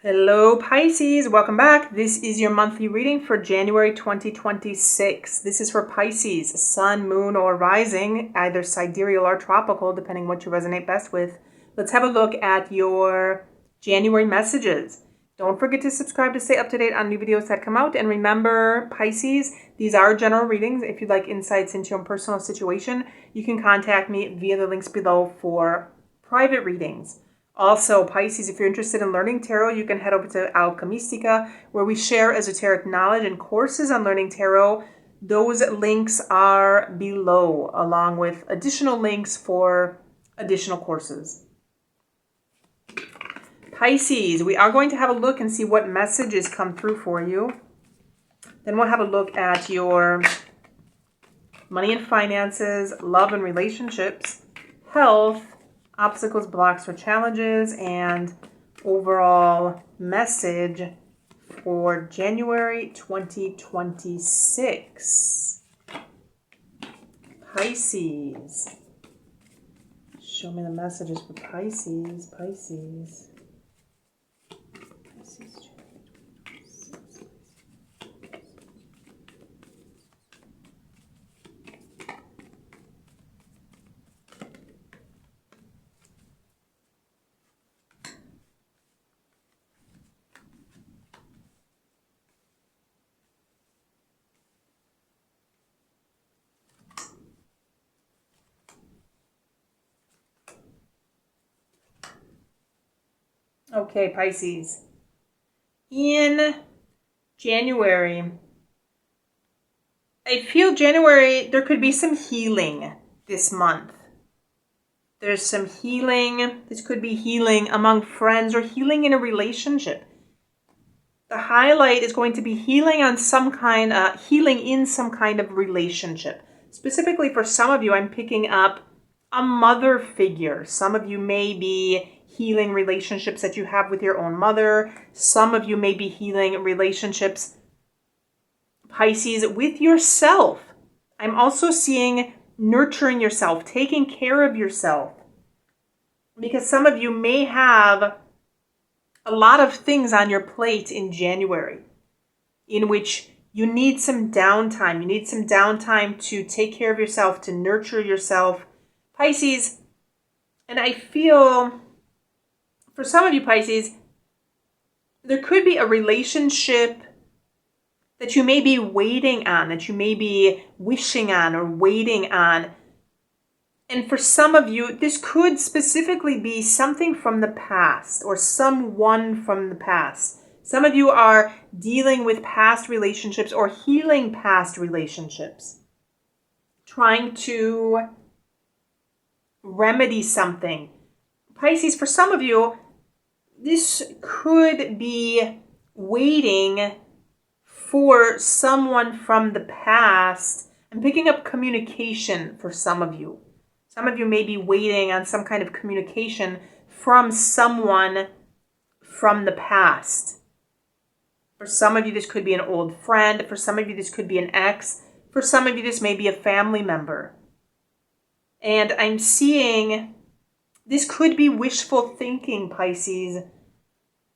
Hello Pisces, welcome back. This is your monthly reading for January 2026. This is for Pisces, sun, moon, or rising, either sidereal or tropical, depending what you resonate best with. Let's have a look at your January messages. Don't forget to subscribe to stay up to date on new videos that come out. And remember, Pisces, these are general readings. If you'd like insights into your own personal situation, you can contact me via the links below for private readings. Also, Pisces, if you're interested in learning tarot, you can head over to Alkemystica, where we share esoteric knowledge and courses on learning tarot. Those links are below, along with additional links for additional courses. Pisces, we are going to have a look and see what messages come through for you. Then we'll have a look at your money and finances, love and relationships, health, obstacles, blocks, or challenges, and overall message for January 2026. Pisces. Show me the messages for Pisces. Pisces. Okay, Pisces. In January, I feel January, there could be some healing this month. There's some healing. This could be healing among friends or healing in a relationship. The highlight is going to be healing in some kind of relationship. Specifically for some of you, I'm picking up a mother figure. Some of you may be healing relationships that you have with your own mother. Some of you may be healing relationships, Pisces, with yourself. I'm also seeing nurturing yourself, taking care of yourself. Because some of you may have a lot of things on your plate in January in which you need some downtime. You need some downtime to take care of yourself, to nurture yourself, Pisces. And I feel for some of you, Pisces, there could be a relationship that you may be waiting on, that you may be wishing on or waiting on. And for some of you, this could specifically be something from the past or someone from the past. Some of you are dealing with past relationships or healing past relationships, trying to remedy something. Pisces, for some of you, this could be waiting for someone from the past. I'm picking up communication for some of you. Some of you may be waiting on some kind of communication from someone from the past. For some of you, this could be an old friend. For some of you, this could be an ex. For some of you, this may be a family member. And I'm seeing this could be wishful thinking, Pisces.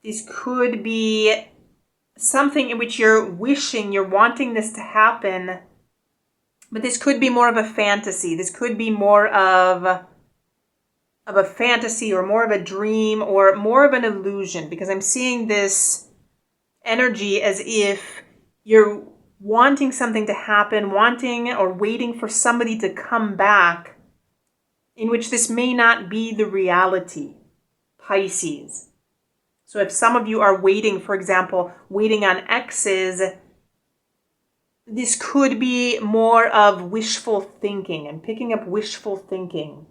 This could be something in which you're wishing, you're wanting this to happen. But this could be more of a fantasy. This could be more of a fantasy or more of a dream or more of an illusion, because I'm seeing this energy as if you're wanting something to happen, wanting or waiting for somebody to come back, in which this may not be the reality, Pisces. So if some of you are waiting, for example, waiting on exes, this could be more of wishful thinking. I'm picking up wishful thinking.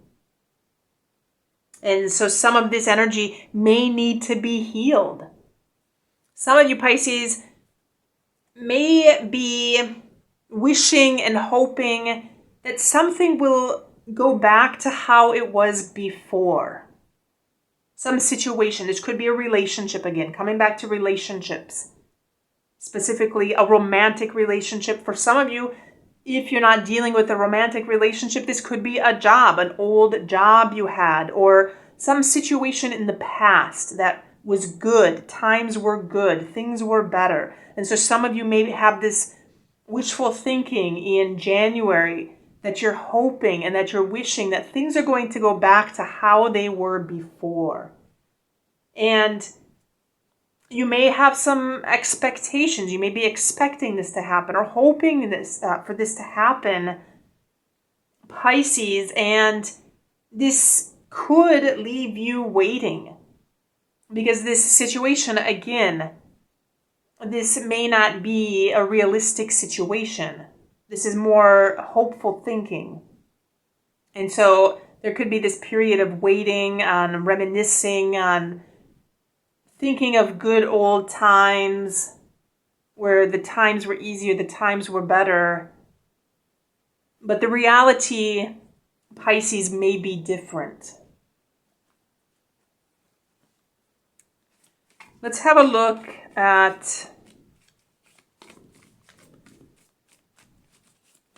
And so some of this energy may need to be healed. Some of you, Pisces, may be wishing and hoping that something will go back to how it was before. Some situation. This could be a relationship again, coming back to relationships. Specifically, a romantic relationship. For some of you, if you're not dealing with a romantic relationship, this could be a job, an old job you had, or some situation in the past that was good. Times were good. Things were better. And so some of you maybe have this wishful thinking in January that you're hoping and that you're wishing that things are going to go back to how they were before. And you may have some expectations. You may be expecting this to happen or hoping this for this to happen, Pisces, and this could leave you waiting because this situation, again, this may not be a realistic situation. This is more hopeful thinking. And so there could be this period of waiting, on reminiscing, on thinking of good old times where the times were easier, the times were better. But the reality, Pisces, may be different. Let's have a look at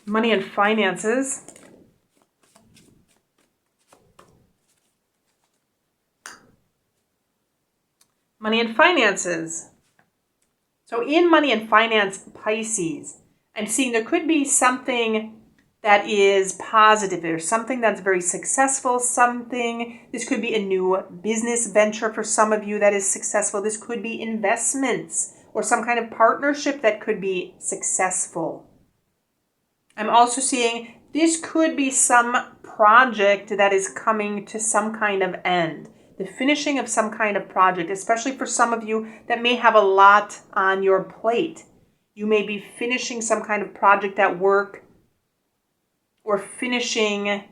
money and finances. Money and finances. So in money and finance, Pisces, I'm seeing there could be something that is positive. There's something that's very successful, this could be a new business venture for some of you that is successful. This could be investments or some kind of partnership that could be successful. I'm also seeing this could be some project that is coming to some kind of end. The finishing of some kind of project, especially for some of you that may have a lot on your plate. You may be finishing some kind of project at work or finishing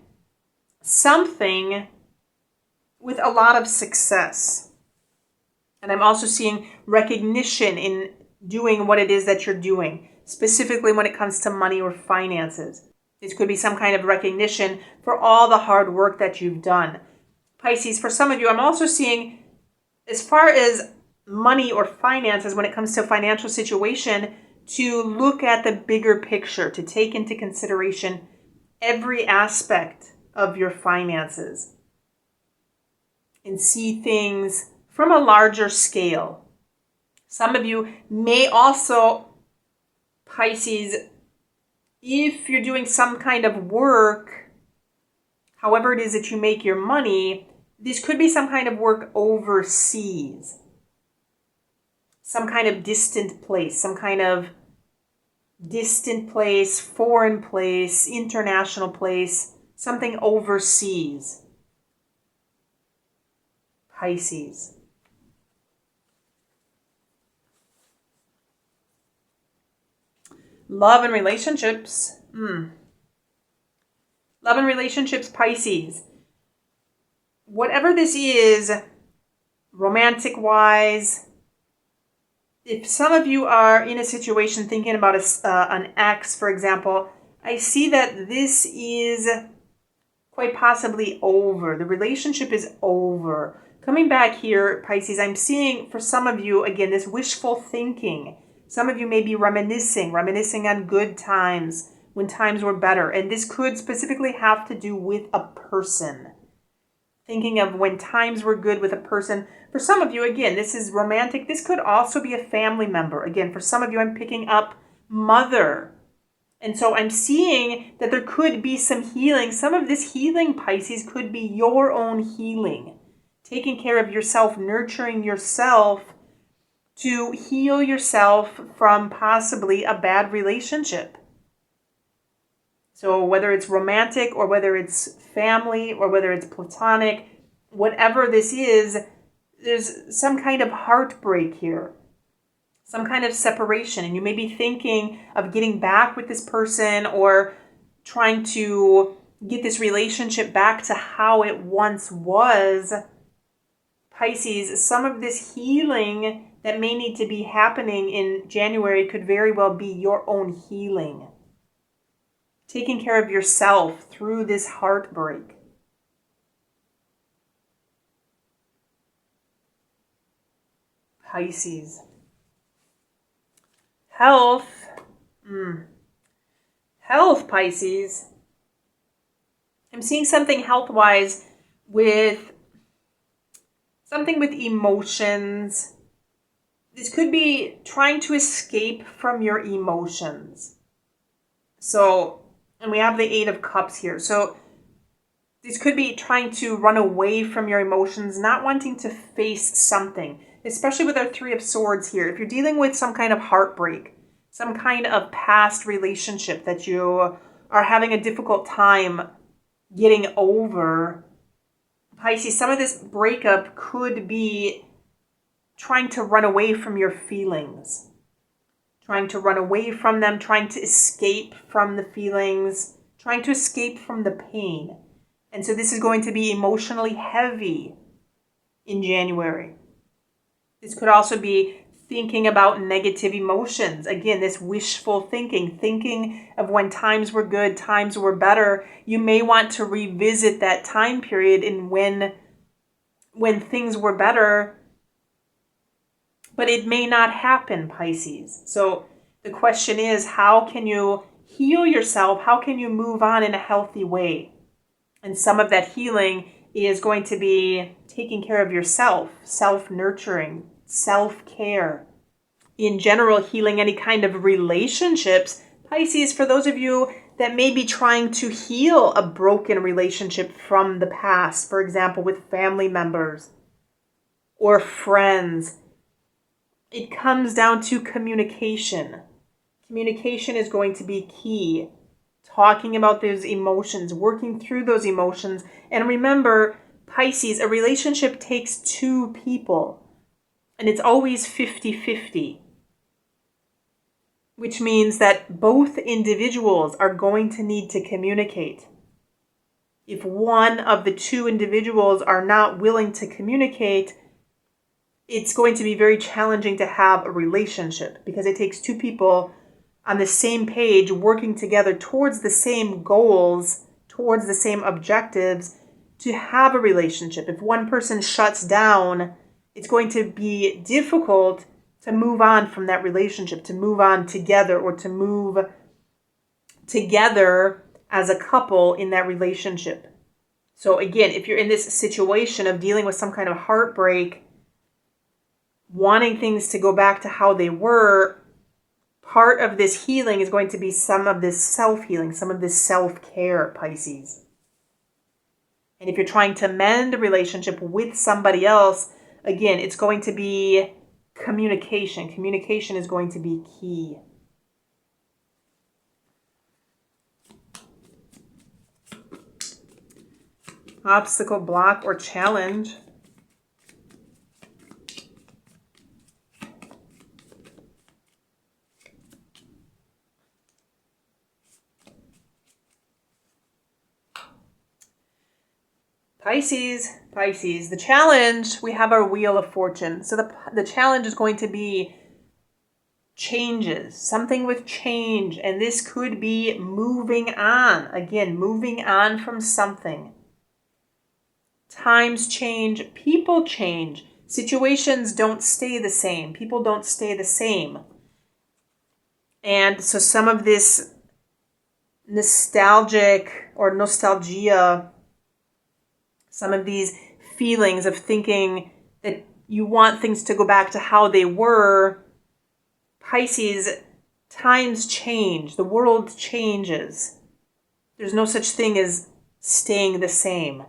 something with a lot of success. And I'm also seeing recognition in doing what it is that you're doing, specifically when it comes to money or finances. This could be some kind of recognition for all the hard work that you've done. Pisces, for some of you, I'm also seeing, as far as money or finances, when it comes to financial situation, to look at the bigger picture, to take into consideration every aspect of your finances and see things from a larger scale. Some of you may also, Pisces, if you're doing some kind of work, however it is that you make your money, this could be some kind of work overseas, some kind of distant place, foreign place, international place, something overseas. Pisces. Love and relationships. Love and relationships, Pisces. Whatever this is, romantic-wise, if some of you are in a situation thinking about an ex, for example, I see that this is quite possibly over. The relationship is over. Coming back here, Pisces, I'm seeing for some of you, again, this wishful thinking. Some of you may be reminiscing on good times, when times were better. And this could specifically have to do with a person. Thinking of when times were good with a person. For some of you, again, this is romantic. This could also be a family member. Again, for some of you, I'm picking up mother. And so I'm seeing that there could be some healing. Some of this healing, Pisces, could be your own healing. Taking care of yourself, nurturing yourself to heal yourself from possibly a bad relationship. So whether it's romantic or whether it's family or whether it's platonic, whatever this is, there's some kind of heartbreak here, some kind of separation. And you may be thinking of getting back with this person or trying to get this relationship back to how it once was. Pisces, some of this healing that may need to be happening in January could very well be your own healing. Taking care of yourself through this heartbreak. Pisces. Health. Health, Pisces. I'm seeing something health-wise with something with emotions. This could be trying to escape from your emotions. So, and we have the Eight of Cups here. So this could be trying to run away from your emotions, not wanting to face something, especially with our Three of Swords here. If you're dealing with some kind of heartbreak, some kind of past relationship that you are having a difficult time getting over, Pisces, some of this breakup could be trying to run away from your feelings, trying to run away from them, trying to escape from the feelings, trying to escape from the pain. And so this is going to be emotionally heavy in January. This could also be thinking about negative emotions. Again, this wishful thinking of when times were good, times were better. You may want to revisit that time period and when things were better, but it may not happen, Pisces. So the question is, how can you heal yourself? How can you move on in a healthy way? And some of that healing is going to be taking care of yourself, self-nurturing, self-care. In general, healing any kind of relationships. Pisces, for those of you that may be trying to heal a broken relationship from the past, for example, with family members or friends, it comes down to communication. Communication is going to be key. Talking about those emotions, working through those emotions. And remember, Pisces, a relationship takes two people. And it's always 50-50. Which means that both individuals are going to need to communicate. If one of the two individuals are not willing to communicate, it's going to be very challenging to have a relationship because it takes two people on the same page working together towards the same goals, towards the same objectives to have a relationship. If one person shuts down, it's going to be difficult to move on from that relationship, to move on together or to move together as a couple in that relationship. So again, if you're in this situation of dealing with some kind of heartbreak, wanting things to go back to how they were, part of this healing is going to be some of this self-healing, some of this self-care, Pisces. And if you're trying to mend a relationship with somebody else, again, it's going to be communication. Communication is going to be key. Obstacle, block, or challenge. Pisces, the challenge, we have our Wheel of Fortune. So the challenge is going to be changes, something with change. And this could be moving on. Again, moving on from something. Times change, people change. Situations don't stay the same. People don't stay the same. And so some of this nostalgia, some of these feelings of thinking that you want things to go back to how they were, Pisces, times change. The world changes. There's no such thing as staying the same.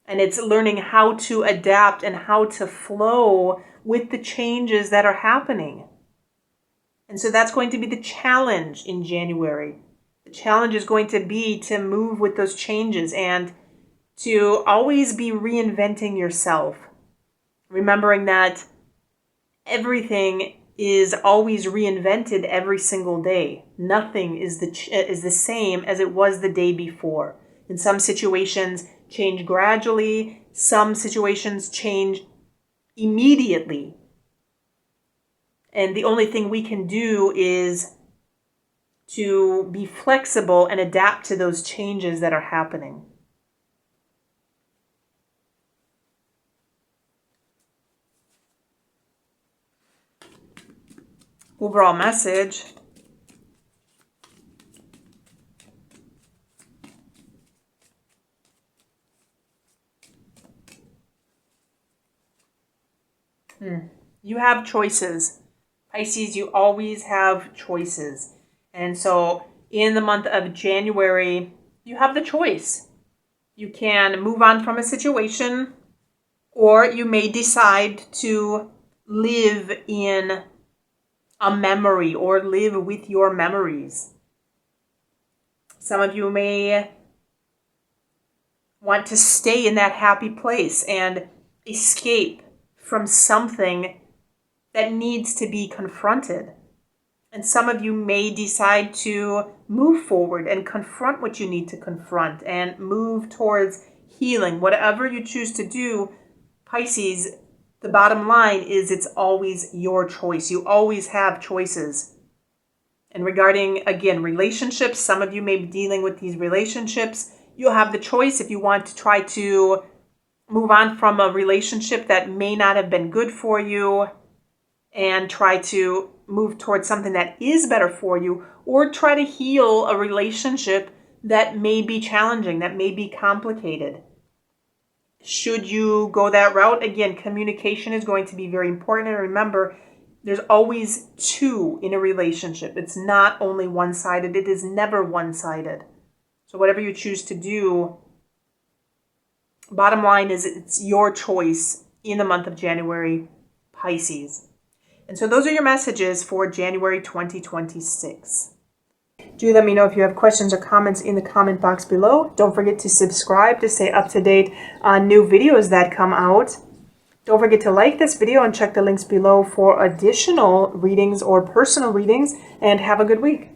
And it's learning how to adapt and how to flow with the changes that are happening. And so that's going to be the challenge in January. The challenge is going to be to move with those changes and to always be reinventing yourself. Remembering that everything is always reinvented every single day. Nothing is the same as it was the day before. In some situations, change gradually. Some situations change immediately. And the only thing we can do is to be flexible and adapt to those changes that are happening. Overall message. You have choices. Pisces, you always have choices. And so in the month of January, you have the choice. You can move on from a situation, or you may decide to live in a memory or live with your memories. Some of you may want to stay in that happy place and escape from something that needs to be confronted. And some of you may decide to move forward and confront what you need to confront and move towards healing. Whatever you choose to do, Pisces, the bottom line is it's always your choice. You always have choices. And regarding, again, relationships, some of you may be dealing with these relationships. You'll have the choice if you want to try to move on from a relationship that may not have been good for you and try to move towards something that is better for you, or try to heal a relationship that may be challenging, that may be complicated. Should you go that route, again, communication is going to be very important. And remember, there's always two in a relationship. It's not only one-sided. It is never one-sided. So whatever you choose to do, bottom line is it's your choice in the month of January, Pisces. And so those are your messages for January 2026. Do let me know if you have questions or comments in the comment box below. Don't forget to subscribe to stay up to date on new videos that come out. Don't forget to like this video and check the links below for additional readings or personal readings. And have a good week.